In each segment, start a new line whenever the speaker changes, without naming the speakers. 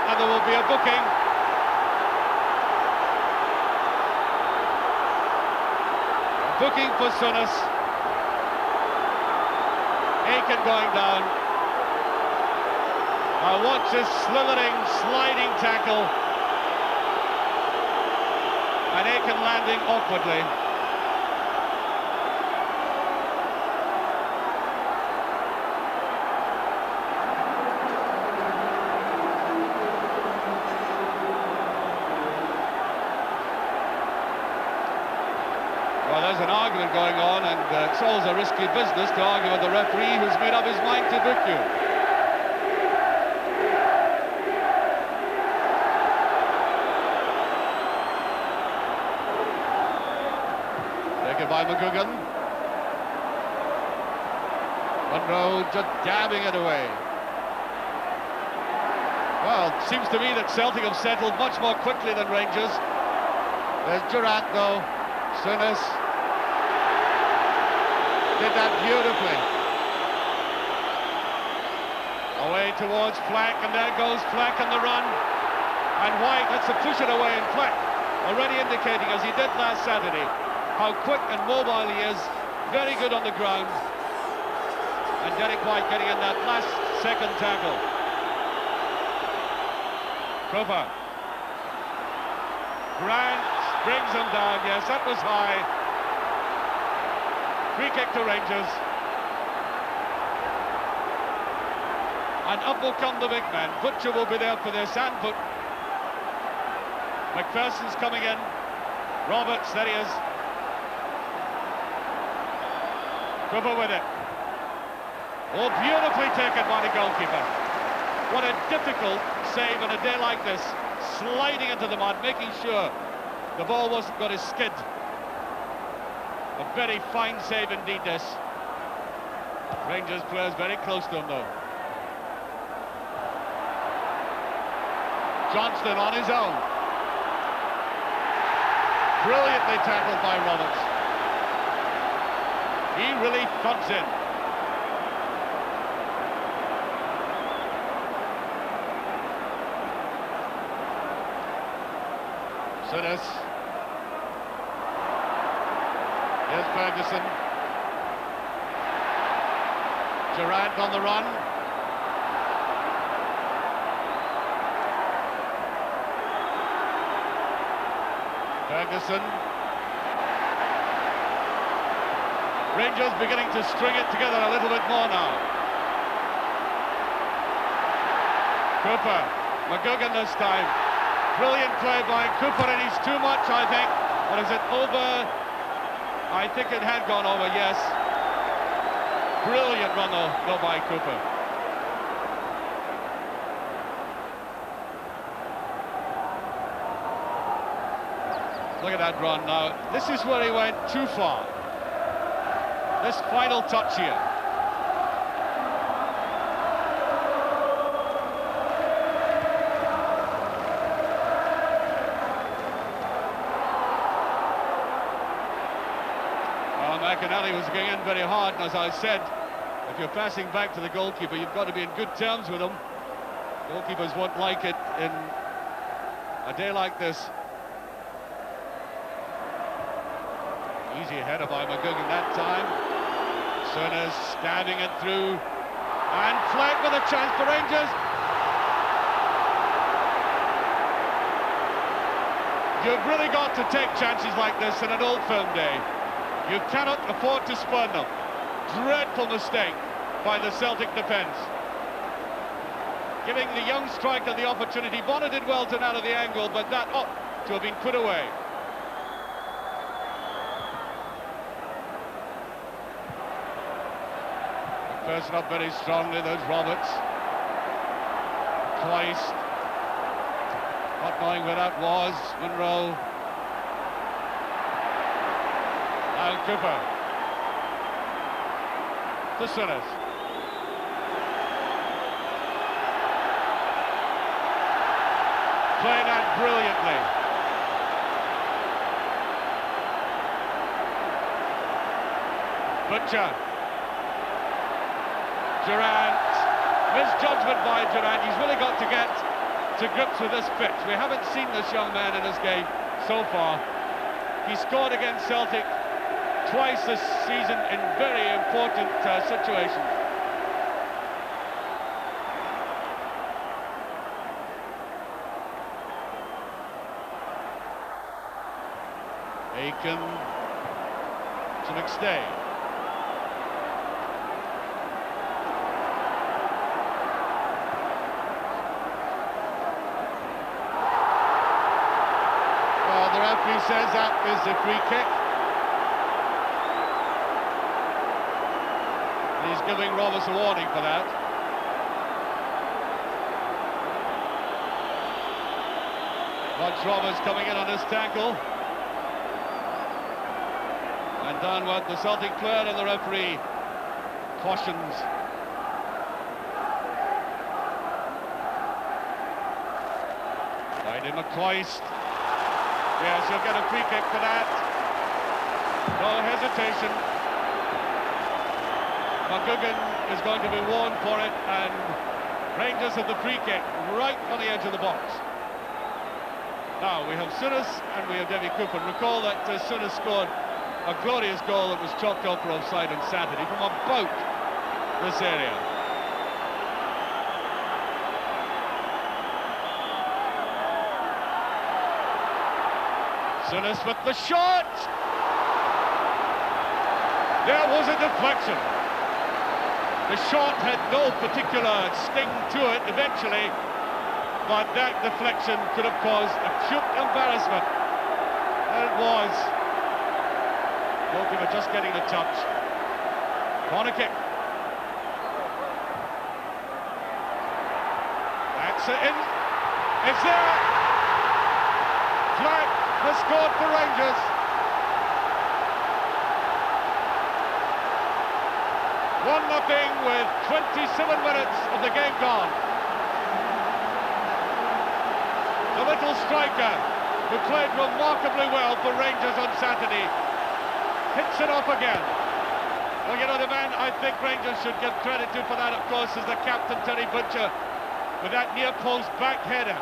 and there will be a booking. A booking for Souness. Aiken going down. Now watch this slithering, sliding tackle. And Aiken landing awkwardly. Well, there's an argument going on, and it's always a risky business to argue with the referee who's made up his mind to book you. Taken by McGugan. Munro just dabbing it away. Well, it seems to me that Celtic have settled much more quickly than Rangers. There's Durant, though. Souness did that beautifully. Away towards Fleck, and there goes Fleck on the run. And White lets it push it away, and Fleck already indicating, as he did last Saturday, how quick and mobile he is. Very good on the ground. And Derek White getting in that last second tackle. Cooper. Grant brings him down. Yes, that was high. Free kick to Rangers. And up will come the big man. Butcher will be there for this, and McPherson's coming in. Roberts, there he is. Cooper with it. Oh, beautifully taken by the goalkeeper. What a difficult save on a day like this. Sliding into the mud, making sure the ball wasn't going to skid. A very fine save indeed, this. Rangers players very close to him, though. Johnston on his own. Brilliantly tackled by Roberts. He really thumps in. Souness. Here's Ferguson. Durant on the run. Ferguson. Rangers beginning to string it together a little bit more now. Cooper. McGugan this time. Brilliant play by Cooper, and he's too much, I think. Or is it over? I think it had gone over, yes. Brilliant run, though by Cooper. Look at that run now. This is where he went too far. This final touch here. McAnally was going in very hard, and as I said, if you're passing back to the goalkeeper, you've got to be in good terms with him. Goalkeepers won't like it in a day like this. Easy header by McGugan that time. Souness stabbing it through, and Fleck with a chance for Rangers. You've really got to take chances like this in an Old Firm day. You cannot afford to spurn them. Dreadful mistake by the Celtic defence. Giving the young striker the opportunity. Bonner did well to narrow the angle, but that ought to have been put away. McPherson up very strongly, there's Roberts. Twice. Not knowing where that was. Munro. And Cooper. To Souness. Playing that brilliantly. Butcher. Durant. Misjudgment by Durant. He's really got to get to grips with this pitch. We haven't seen this young man in this game so far. He scored against Celtic twice this season in very important situations. Aiken to McStay. Well, the referee says that is a free kick. And he's giving Roberts a warning for that. Watch Roberts coming in on this tackle. And downward the Celtic player, and the referee cautions. Right in McCoist. Yes, you'll get a free kick for that. No hesitation. McGugan is going to be warned for it, and Rangers have the free kick right on the edge of the box. Now we have Souness and we have Davy Cooper. Recall that Souness scored a glorious goal that was chalked up for offside on Saturday from about this area. Souness with the shot! There was a deflection. The shot had no particular sting to it eventually, but that deflection could have caused acute embarrassment. And it was. Goalkeeper just getting the touch. Corner kick. That's it in. It's there. Flack has scored for Rangers. 1-0 with 27 minutes of the game gone. The little striker who played remarkably well for Rangers on Saturday hits it off again. Well, you know, the man I think Rangers should give credit to for that, of course, is the captain, Terry Butcher, with that near-post back header.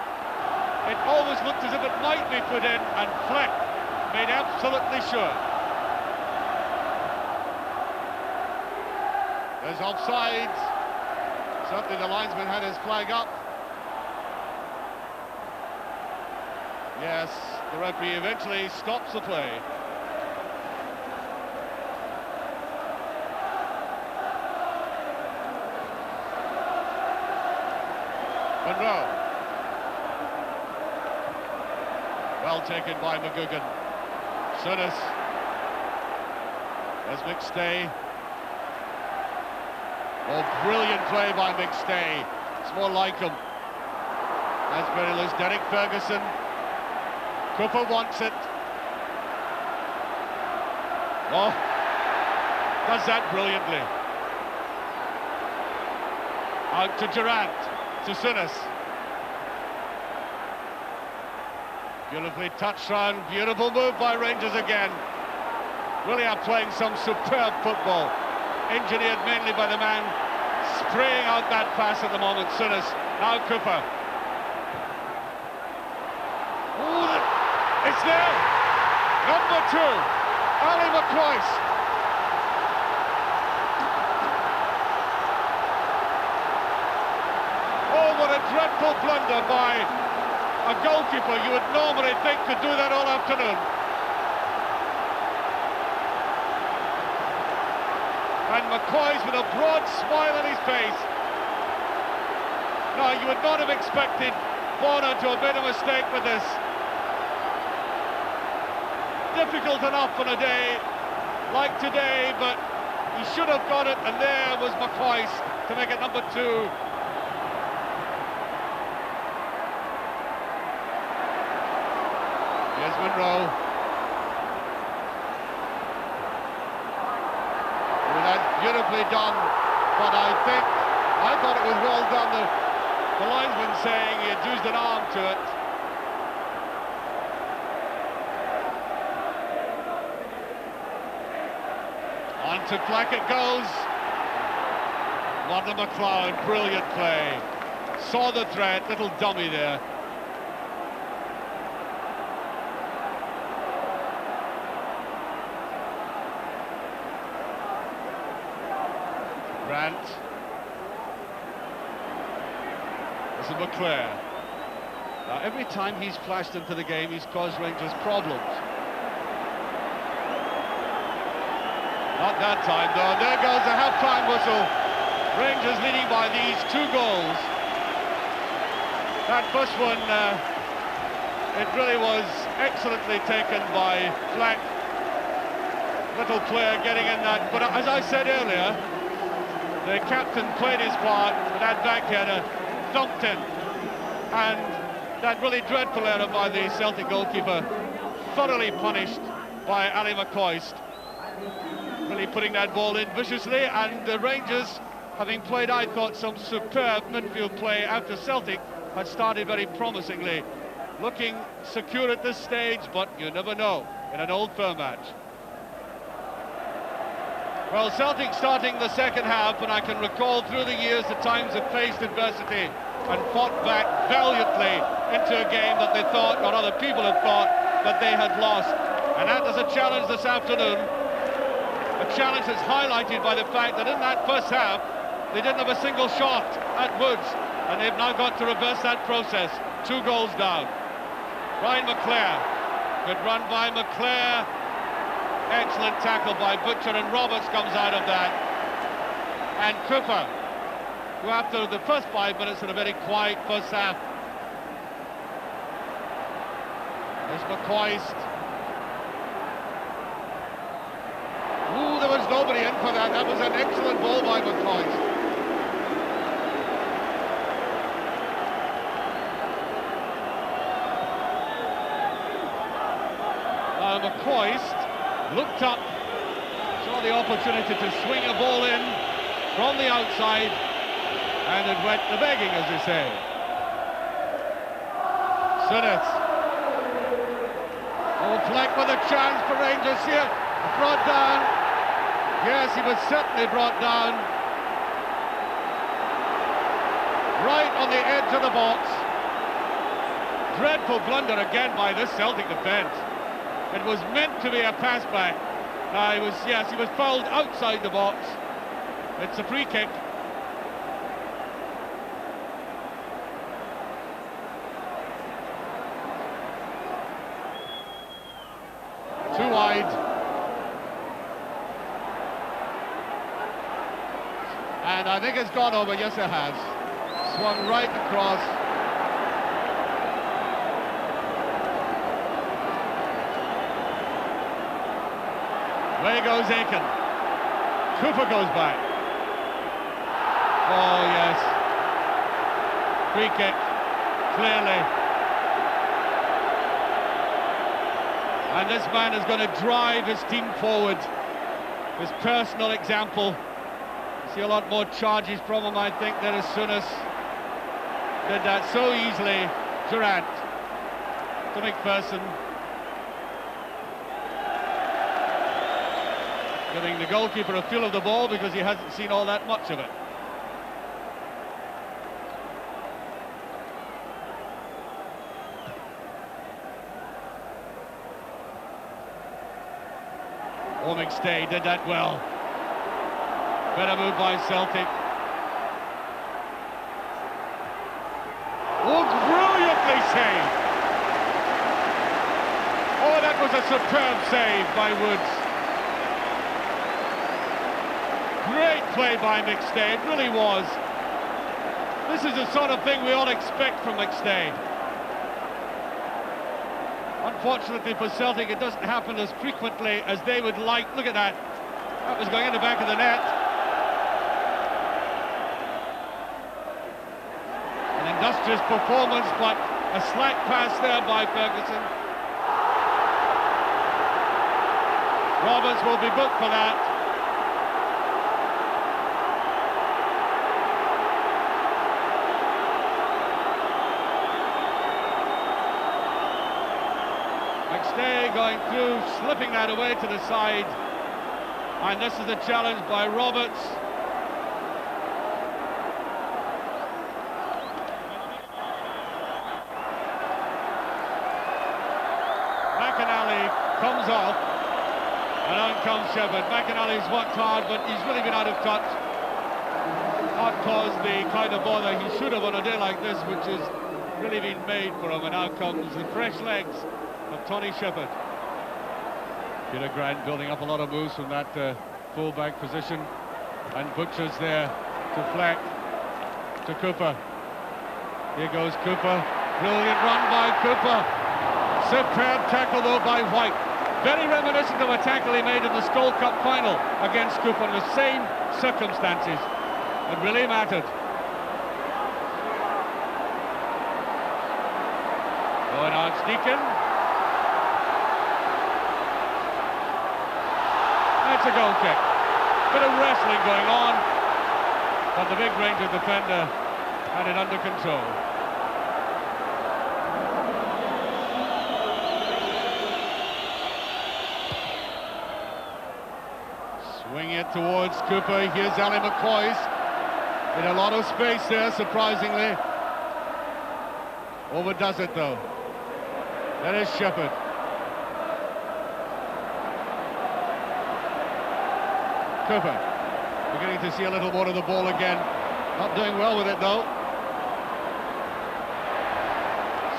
It always looked as if it might be put in, and Fleck made absolutely sure. There's offside. Certainly the linesman had his flag up. Yes, the referee eventually stops the play. Monroe. Well taken by McGugan. Souness. There's McStay. Oh, brilliant play by McStay. It's more like him. That's very loose. Derek Ferguson. Cooper wants it. Oh, does that brilliantly. Out to Durant. To Souness. Beautifully touched round, beautiful move by Rangers again. Really are playing some superb football. Engineered mainly by the man spraying out that pass at the moment, Souness. Now Cooper. Ooh, it's there! Number 2, Ali McCoist. Oh, what a dreadful blunder by a goalkeeper you would normally think could do that all afternoon. And McCoy's with a broad smile on his face. No, you would not have expected Bonner to have made a mistake with this. Difficult enough on a day like today, but he should have got it, and there was McCoy's to make it number 2. Here's Monroe. Well, that's beautifully done, but I thought it was well done. The linesman saying he had used an arm to it. On to Fleck it goes. Wanda McLeod, brilliant play. Saw the threat, little dummy there. Grant. This is McClare. Now, every time he's flashed into the game, he's caused Rangers problems. Not that time, though. And there goes the half-time whistle. Rangers leading by these 2 goals. That first one, it really was excellently taken by Flack. Little player getting in that. But as I said earlier, the captain played his part with that backheader, thumped in. And that really dreadful error by the Celtic goalkeeper, thoroughly punished by Ali McCoist. Really putting that ball in viciously, and the Rangers, having played, I thought, some superb midfield play after Celtic had started very promisingly. Looking secure at this stage, but you never know in an Old Firm match. Well, Celtic starting the second half, and I can recall through the years the times have faced adversity and fought back valiantly into a game that they thought, or other people had thought, that they had lost. And that is a challenge this afternoon. A challenge that's highlighted by the fact that in that first half, they didn't have a single shot at Woods, and they've now got to reverse that process. 2 goals down. Ryan McClare. Good run by McClare. Excellent tackle by Butcher, and Roberts comes out of that. And Cooper, who after the first 5 minutes had a very quiet first half. There's McCoist. Ooh, there was nobody in for that. That was an excellent ball by McCoist. Now McCoist looked up, saw the opportunity to swing a ball in from the outside, and it went the begging, as they say. Sinnott. Oh, Fleck with a chance for Rangers here. Brought down. Yes, he was certainly brought down. Right on the edge of the box. Dreadful blunder again by this Celtic defence. It was meant to be a pass back. He was fouled outside the box. It's a free kick. Too wide. And I think it's gone over. Yes, it has. Swung right across. Away goes Aiken. Cooper goes back. Oh, yes. Free kick, clearly. And this man is going to drive his team forward. His personal example. See a lot more charges from him, I think, than as soon as did that so easily. Durant to McPherson. Giving the goalkeeper a feel of the ball because he hasn't seen all that much of it. McStay did that well. Better move by Celtic. Oh, brilliantly saved! Oh, that was a superb save by Woods. Great play by McStay, it really was. This is the sort of thing we all expect from McStay. Unfortunately for Celtic, it doesn't happen as frequently as they would like. Look at that. That was going in the back of the net. An industrious performance, but a slack pass there by Ferguson. Roberts will be booked for that. McStay going through, slipping that away to the side. And this is a challenge by Roberts. McInally comes off. And on comes Shepherd. McInally's worked hard, but he's really been out of touch. not caused the kind of bother he should have on a day like this, which has really been made for him. And now comes the fresh legs of Tony Shepherd. Peter Grant building up a lot of moves from that full-back position. And Butcher's there to Fleck, to Cooper. Here goes Cooper. Brilliant run by Cooper. Superb tackle though by White. Very reminiscent of a tackle he made in the Skull Cup final against Cooper in the same circumstances. It really mattered. Owen Archdeacon. That's a goal kick. Bit of wrestling going on, but the big Ranger defender had it under control. Swing it towards Cooper. Here's Ali McCoy's. In a lot of space there, surprisingly. Overdoes it though. There is Shepherd. Cooper beginning to see a little more of the ball again. Not doing well with it though.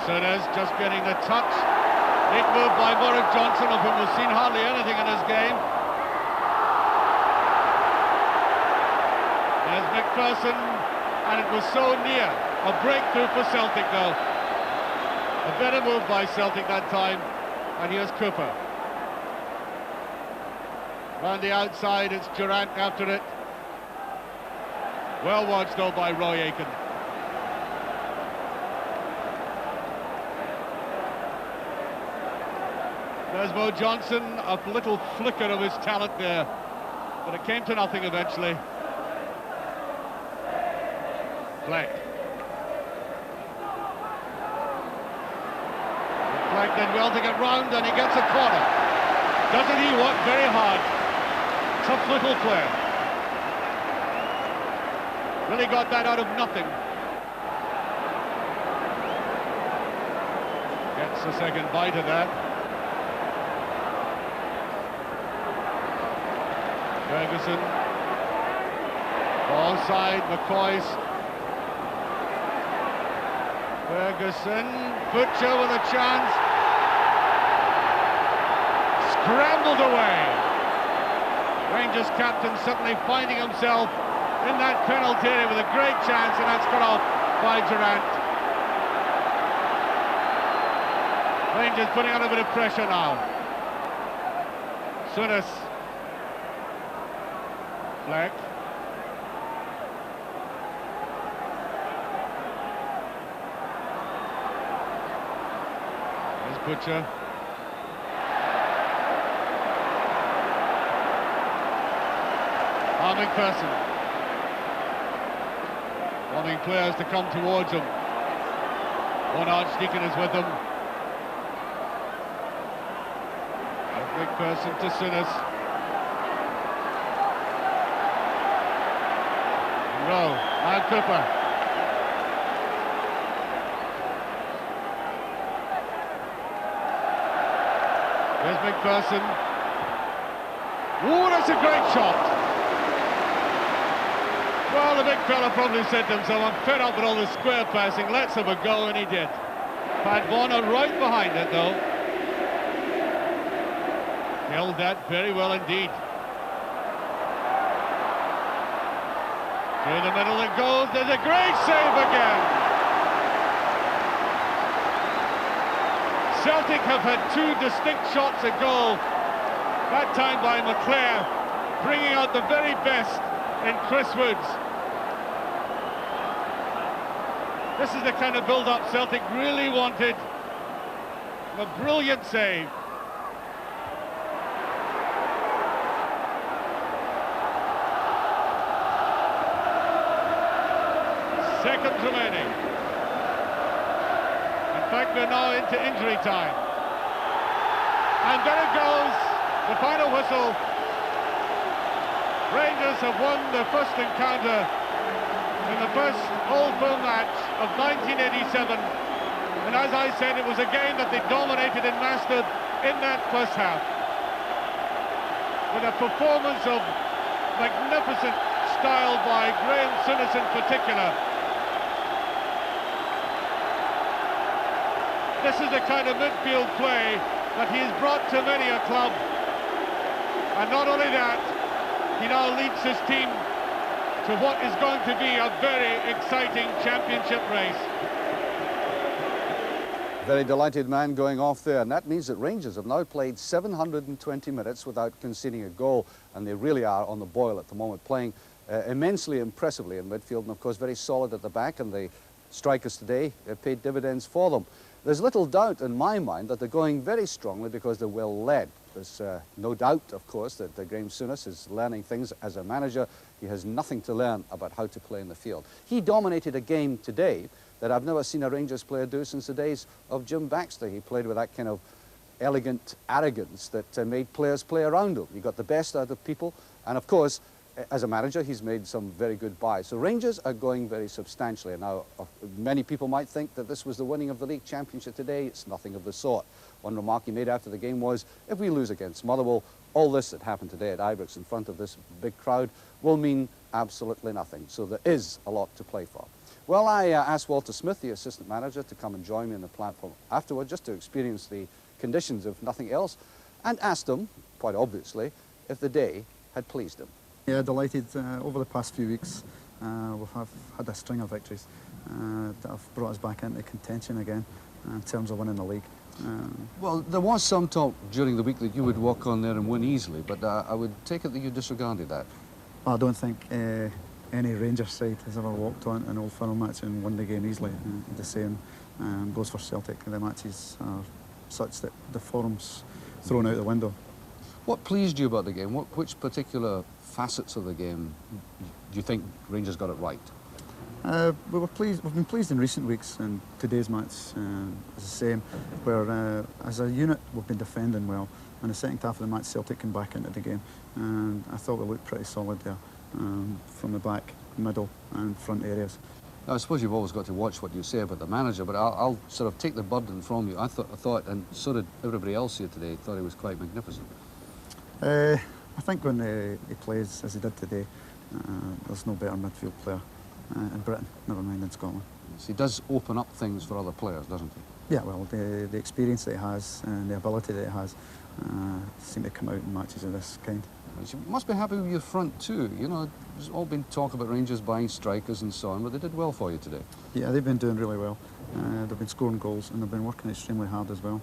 Souness just getting the touch. Big move by Murray Johnson, of whom we've seen hardly anything in his game. There's McPherson, and it was so near. A breakthrough for Celtic though. A better move by Celtic that time. And here's Cooper. Round the outside, it's Durant after it. Well watched though by Roy Aitken. There's Mo Johnson, a little flicker of his talent there, but it came to nothing eventually. Fleck. Fleck did well to get round, and he gets a corner. Doesn't he work very hard? Tough little player. Really got that out of nothing. Gets a second bite of that. Ferguson. Ball side, McCoy's. Ferguson. Butcher with a chance. Scrambled away. Rangers captain suddenly finding himself in that penalty area with a great chance, and that's cut off by Durant. Rangers putting on a bit of pressure now. Souness. Fleck. There's Butcher. McPherson wanting players to come towards him. One Archdeacon is with him. McPherson to Souness. Rowe, and Cooper. Here's McPherson. Ooh, that's a great shot. Well, the big fella probably said to himself, I'm fed up with all this square passing, let's have a go, and he did. Pat Warner right behind it, though. Held that very well indeed. Through the middle it goes, there's a great save again. Celtic have had two distinct shots at goal, that time by McClare, bringing out the very best in Chris Woods. This is the kind of build-up Celtic really wanted. A brilliant save. Seconds remaining. In fact, we're now into injury time. And there it goes, the final whistle. Rangers have won their first encounter in the first Old Firm match of 1987, and as I said, it was a game that they dominated and mastered in that first half, with a performance of magnificent style by Graham Souness in particular. This is the kind of midfield play that he has brought to many a club. And not only that, he now leads his team to what is going to be a very exciting championship race.
Very delighted man going off there, and that means that Rangers have now played 720 minutes without conceding a goal, and they really are on the boil at the moment, playing immensely impressively in midfield, and of course very solid at the back, and the strikers today paid dividends for them. There's little doubt in my mind that they're going very strongly because they're well led. There's no doubt, of course, that Graham Souness is learning things as a manager. He has nothing to learn about how to play in the field. He dominated a game today that I've never seen a Rangers player do since the days of Jim Baxter. He played with that kind of elegant arrogance that made players play around him. He got the best out of people, and of course, as a manager, he's made some very good buys. So Rangers are going very substantially. Now, many people might think that this was the winning of the league championship today. It's nothing of the sort. One remark he made after the game was, if we lose against Motherwell, all this that happened today at Ibrox in front of this big crowd will mean absolutely nothing. So there is a lot to play for. Well, I asked Walter Smith, the assistant manager, to come and join me on the platform afterward, just to experience the conditions, if nothing else, and asked him, quite obviously, if the day had pleased him.
Yeah, delighted. Over the past few weeks, we've had a string of victories that have brought us back into contention again in terms of winning the league.
Well, there was some talk during the week that you would walk on there and win easily, but I would take it that you disregarded that.
Well, I don't think any Rangers side has ever walked on an Old Firm match and won the game easily. The same goes for Celtic. The matches are such that the form's thrown out the window.
What pleased you about the game? Which particular facets of the game do you think Rangers got it right?
We were pleased. We've been pleased in recent weeks, and today's match is the same. Where as a unit we've been defending well. In the second half of the match, Celtic came back into the game, and I thought we looked pretty solid there from the back, middle, and front areas.
Now, I suppose you've always got to watch what you say about the manager, but I'll sort of take the burden from you. I thought, and so did everybody else here today, thought he was quite magnificent.
I think when he plays as he did today, there's no better midfield player in Britain, never mind in Scotland.
Yes, he does open up things for other players, doesn't he?
Yeah, well, the experience that he has and the ability that he has seem to come out in matches of this kind.
You must be happy with your front too. You know, there's all been talk about Rangers buying strikers and so on, but they did well for you today. Yeah,
they've been doing really well. They've been scoring goals and they've been working extremely hard as well.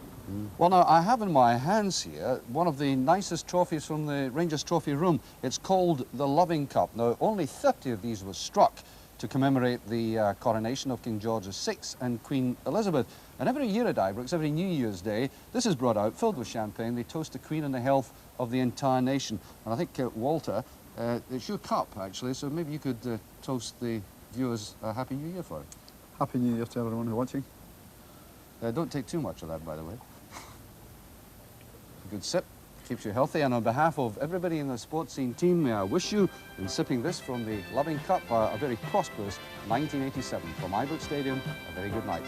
Well, now, I have in my hands here one of the nicest trophies from the Rangers trophy room. It's called the Loving Cup. Now, only 30 of these were struck to commemorate the coronation of King George VI and Queen Elizabeth. And every year at Ibrox, every New Year's Day, this is brought out, filled with champagne. They toast the Queen and the health of the entire nation. And I think, Walter, it's your cup, actually, so maybe you could toast the viewers a Happy New Year for it.
Happy New Year to everyone who's watching.
Don't take too much of that, by the way. A good sip keeps you healthy, and on behalf of everybody in the sports scene team, may I wish you, in sipping this from the Loving Cup, a very prosperous 1987 from Ibrox Stadium. A very good night.